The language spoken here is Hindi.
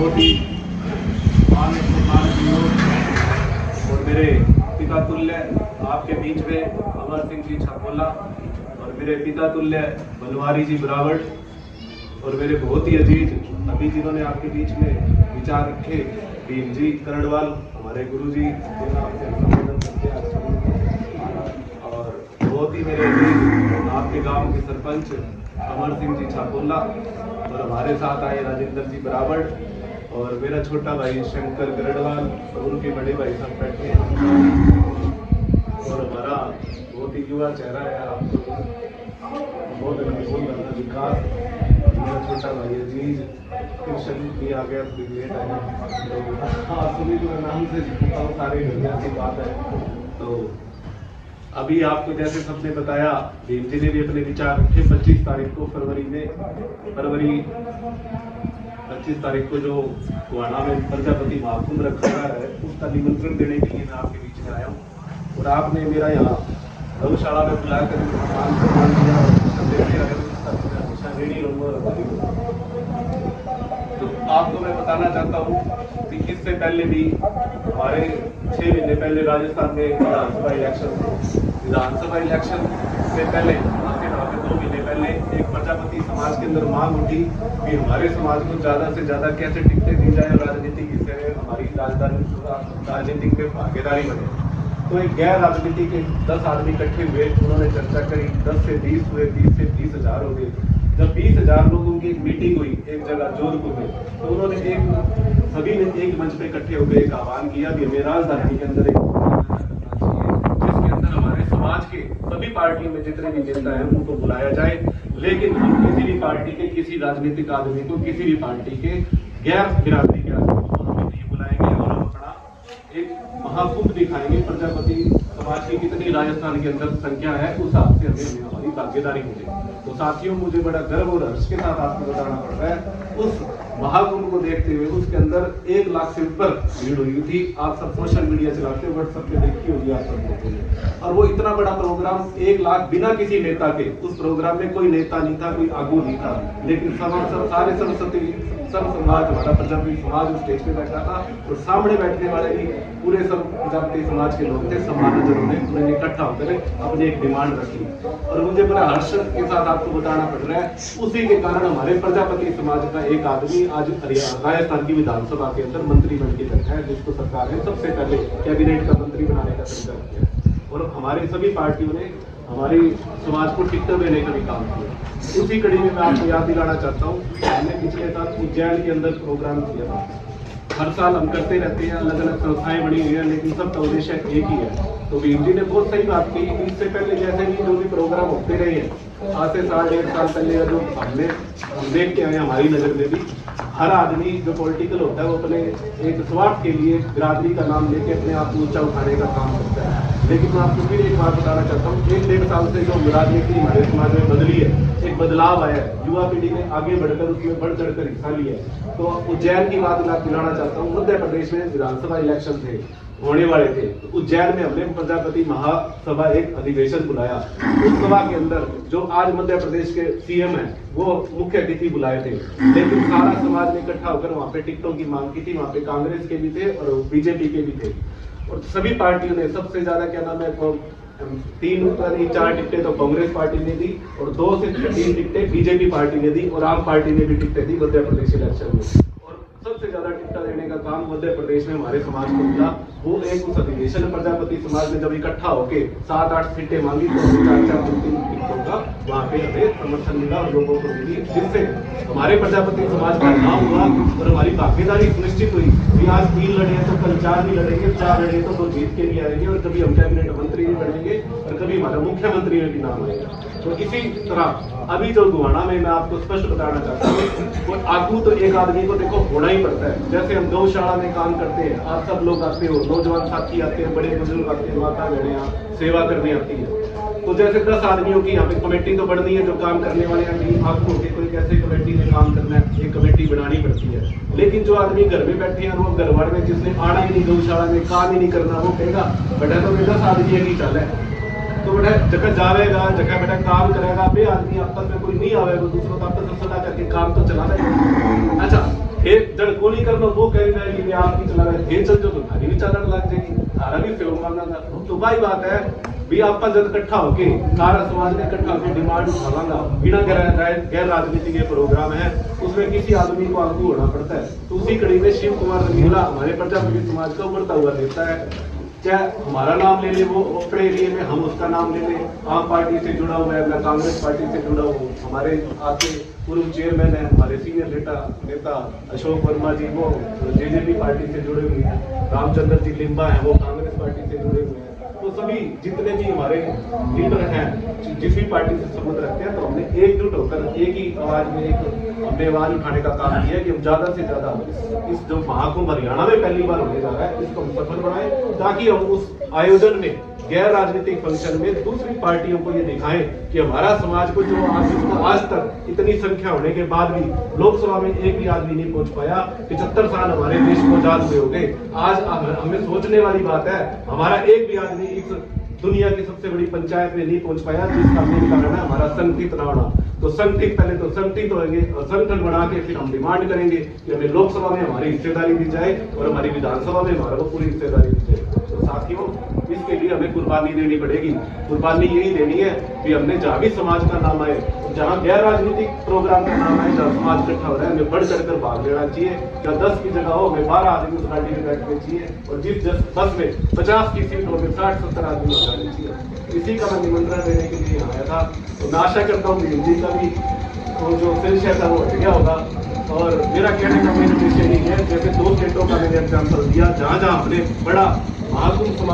बहुत ही मान सम्मान की और मेरे पिता तुल्य आपके बीच में अमर सिंह जी छापोला और मेरे पिता तुल्य बनवारी जी बरावड़ और मेरे बहुत ही अजीज अभी जिन्होंने आपके बीच में विचार रखे भीम जी करणवाल हमारे गुरु जी और बहुत ही मेरे अजीज आपके गांव के सरपंच अमर सिंह जी छापोला और हमारे साथ आए राजेंद्र जी बरावड़ और मेरा छोटा भाई शंकर गरडवाल और उनके बड़े भाई सब बैठे हैं और हमारा बहुत ही युवा चेहरा है आपको बहुत विकास मेरा छोटा भाई अजीज कृष्ण भी आ गया थोड़ी लेट आया तो सभी को नाम से सारे बढ़िया सी बात है। तो अभी आपको जैसे सबने बताया भीम जी ने भी अपने विचार रखे 25 तारीख को फरवरी 25 तारीख को जो गुहाना में प्रजापति महाकुंभ रखा गया है उसका निमंत्रण देने के लिए मैं आपके बीच में आया हूँ और आपने मेरा यहाँ गौशाला में बुलाकर सम्मान दिया तो आपको मैं बताना चाहता हूँ कि इससे पहले भी हमारे 6 महीने पहले राजस्थान में विधानसभा इलेक्शन से पहले 2 महीने पहले एक प्रजापति समाज के अंदर मांग उठी कि हमारे समाज को ज्यादा से ज्यादा कैसे टिकटें दी जाए और राजनीतिक हिस्से में हमारी राजनीतिक में भागीदारी बने। तो एक गैर राजनीति के 10 आदमी इकट्ठे हुए उन्होंने चर्चा करी 10 से 20 हुए 20 से 20,000 हो गए। जब 20,000 लोगों की एक मीटिंग हुई एक जगह जोधपुर में तो उन्होंने सभी ने एक मंच पे इकट्ठे होकर एक आह्वान किया कि हमें राजधानी के अंदर जिसके अंदर हमारे समाज के सभी पार्टियों में जितने भी नेता हैं उनको बुलाया जाए लेकिन हम किसी भी पार्टी के किसी राजनीतिक आदमी को किसी भी पार्टी के गैर बिरादरी के आदमी को हमें नहीं बुलाएंगे और हम अपना एक महाकुंभ दिखाएंगे प्रजापति समाज की कितनी राजस्थान के अंदर संख्या है उस हिसाब से हमें हमारी भागीदारी मिले। तो साथियों मुझे बड़ा गर्व और हर्ष के साथ आपको बताना पड़ रहा है उस महाकुंभ को देखते हुए उसके अंदर 1 लाख से ऊपर भीड़ हुई थी। आप सब सोशल मीडिया चलाते हो व्हाट्सएप पे देखी होगी आप सब लोगों ने और वो इतना बड़ा प्रोग्राम 1 लाख बिना किसी नेता के उस प्रोग्राम में कोई नेता नहीं था कोई आगू नहीं था लेकिन सारे सब समाज हमारा प्रजापति समाज उस स्टेज पे बैठा था और सामने बैठने वाले भी पूरे सब प्रजापति समाज के लोग थे। सम्मानजनों ने उन्हें इकट्ठा होकर अपनी एक डिमांड रखी और मुझे बड़ा हर्ष के साथ आपको बताना पड़ रहा है उसी के कारण हमारे प्रजापति समाज का एक आदमी आज राजस्थान की विधानसभा के अंदर मंत्री बन के बैठा है जिसको सरकार ने सबसे पहले कैबिनेट का मंत्री बनाने का तरीका किया और हमारे सभी पार्टियों ने हमारी समाज को टिकट देने का भी काम किया। उसी कड़ी में मैं आपको याद दिलाना चाहता हूँ हमने पिछले साल उज्जैन के अंदर प्रोग्राम किया था। हर साल हम करते रहते हैं अलग अलग संस्थाएं बनी हुई हैं लेकिन सबका उद्देश्य एक ही है। तो भीम जी ने बहुत सही बात की इससे पहले जैसे भी जो भी प्रोग्राम होते रहे हैं आज से 1.5 साल पहले जो हम देखते हैं हमारी नजर में भी हर आदमी जो पॉलिटिकल होता है वो अपने एक स्वार्थ के लिए बिरादरी का नाम लेके अपने आप को ऊंचा उठाने का काम करता है। लेकिन मैं आपको फिर एक बात बताना चाहता हूँ 1-1.5 साल से जो राजनीति हमारे समाज में बदली है एक बदलाव आया है युवा पीढ़ी ने आगे बढ़कर उसमें बढ़ चढ़कर हिस्सा लिया है। तो उज्जैन की बात मैं दिलाना चाहता हूँ मध्य प्रदेश में विधानसभा इलेक्शन थे होने वाले थे तो उज्जैन में हमने प्रजापति महासभा एक अधिवेशन बुलाया। उस सभा के अंदर जो आज मध्य प्रदेश के सीएम है वो मुख्य अतिथि बुलाए थे लेकिन सारा समाज ने इकट्ठा होकर वहां पे टिकटों की मांग की थी। वहां पे कांग्रेस के भी थे और बीजेपी के भी थे और सभी पार्टियों ने सबसे ज्यादा क्या नाम है 3-4 टिकटें तो कांग्रेस पार्टी ने दी और 2 से 3 टिकटें बीजेपी पार्टी ने दी और आम पार्टी ने भी टिकटें दी मध्य प्रदेश इलेक्शन में और सबसे ज्यादा टिकट देने का काम मध्य प्रदेश में हमारे समाज को मिला। वो एक उस अधिवेशन प्रजापति समाज ने जब इकट्ठा होके 7-8 सीटें मांगी तो 4-4 टिकटों का वहाँ पे हमें समर्थन मिला और लोगों को मिली जिससे हमारे प्रजापति समाज का नाम हुआ और हमारी भागीदारी सुनिश्चित हुई कि आज 3 लड़े हैं तो कल 4 भी लड़ेंगे 4 लड़े तो 2 जीत के लिए आएंगे और कभी हम कैबिनेट मंत्री भी बनेंगे और कभी हमारा मुख्यमंत्री में भी नाम आएगा। तो इसी तरह अभी जो गुहाना में मैं आपको स्पष्ट बताना चाहता हूँ वो आगू तो एक आदमी को देखो होना ही पड़ता है। जैसे हम गौशाला में काम करते हैं आप सब लोग आते हो नौजवान साथी आते हैं बड़े बुजुर्ग आते हैं माता बहनें सेवा करने आती है तो जैसे 10 आदमियों की यहाँ पे कमेटी तो बढ़नी है जो काम करने वाले हैं आपको कोई कैसे कमेटी में काम करना है एक कमेटी बनानी पड़ती है। लेकिन जो आदमी घर में बैठे हैं वो घर में जिसने आना ही नहीं गौशाला में काम ही नहीं करना वो कहेगा बेटा तो मेरा 10 आदमी है नहीं चल है तो बेटा जगह जाएगा जगह बेटा काम करेगा बे आदमी आपस में कोई नहीं आवेगा दूसरों का आपस में सलाह करके काम तो चला देगा। अच्छा ये जड़ को नहीं करना वो कह रहा है कि मैं आपकी चला रहा है चल जो तो थारी भी चलन लग जाएगी, थारा भी फिल्म बनना था। तो भाई बात है भी आपका जब इकट्ठा होके सारा समाज ने इकट्ठा होकर डिमांड उठावागा बिना गैर राजनीति के प्रोग्राम है, उसमें किसी आदमी को आगू होना पड़ता है। तो उसी कड़ी में शिव कुमार रंगीला हमारे प्रजापति समाज का उभरता हुआ नेता है। चाहे हमारा नाम ले ले वो अपने एरिए में, हम उसका नाम ले लें, आम पार्टी से जुड़ा हुआ है, मैं कांग्रेस पार्टी से जुड़ा हूँ, हमारे आके पूर्व चेयरमैन है हमारे सीनियर नेता अशोक वर्मा जी, वो जेजेपी पार्टी से जुड़े हुए हैं, रामचंद्र जी लिम्बा है वो कांग्रेस पार्टी से जुड़े हुए हैं। तो सभी जितने भी हमारे लीडर हैं जिस भी पार्टी से संबंध रखते हैं, तो हमने एकजुट होकर एक ही आवाज में हमने आवाज उठाने का काम किया है कि हम ज्यादा से ज्यादा इस जो महाकुंभ हरियाणा में पहली बार होने जा रहा है इसको हम सफल बनाएं, ताकि हम उस आयोजन में गैर राजनीतिक फंक्शन में दूसरी पार्टियों को ये दिखाएं कि हमारा समाज को जो आज तक इतनी संख्या होने के बाद भी लोकसभा में एक भी आदमी नहीं पहुंच पाया। 75 साल हमारे देश को आजाद हुए हो गए, आज हमें सोचने वाली बात है हमारा एक भी आदमी इस दुनिया की सबसे बड़ी पंचायत में नहीं पहुंच पाया, जिसका मेन कारण है हमारा संगठित ना होना। तो संगठित पहले तो संगठित होंगे और संगठन बना के फिर हम डिमांड करेंगे कि हमें लोकसभा में हमारी हिस्सेदारी दी जाए और हमारी विधानसभा में हमारे को पूरी हिस्सेदारी दी जाए। तो साथियों इसके लिए हमें कुर्बानी देनी पड़ेगी। कुर्बानी यही देनी है कि हमने जहाँ भी समाज का नाम आए, जहाँ गैर राजनीतिक प्रोग्राम का नाम आए, जहाँ समाज इकट्ठा हो रहा है, हमें बढ़ चढ़कर भाग लेना चाहिए। जहाँ 10 की जगह हो हमें 12 आदमी उस गाड़ी में बैठने चाहिए और जिस बस में 50 की सीट हो हमें 60-70 आदमी हो जाने चाहिए। इसी का मैं निमंत्रण देने के लिए आया था। तो मैं आशा करता हूँ हिंदी का भी तो जो संशय था वो हट गया होगा। और मेरा कहने का मेन उद्देश्य नहीं है, जैसे 2 स्टेटों का मैंने एग्जाम्पल दिया जहाँ जहाँ हमने बड़ा महाकुंभ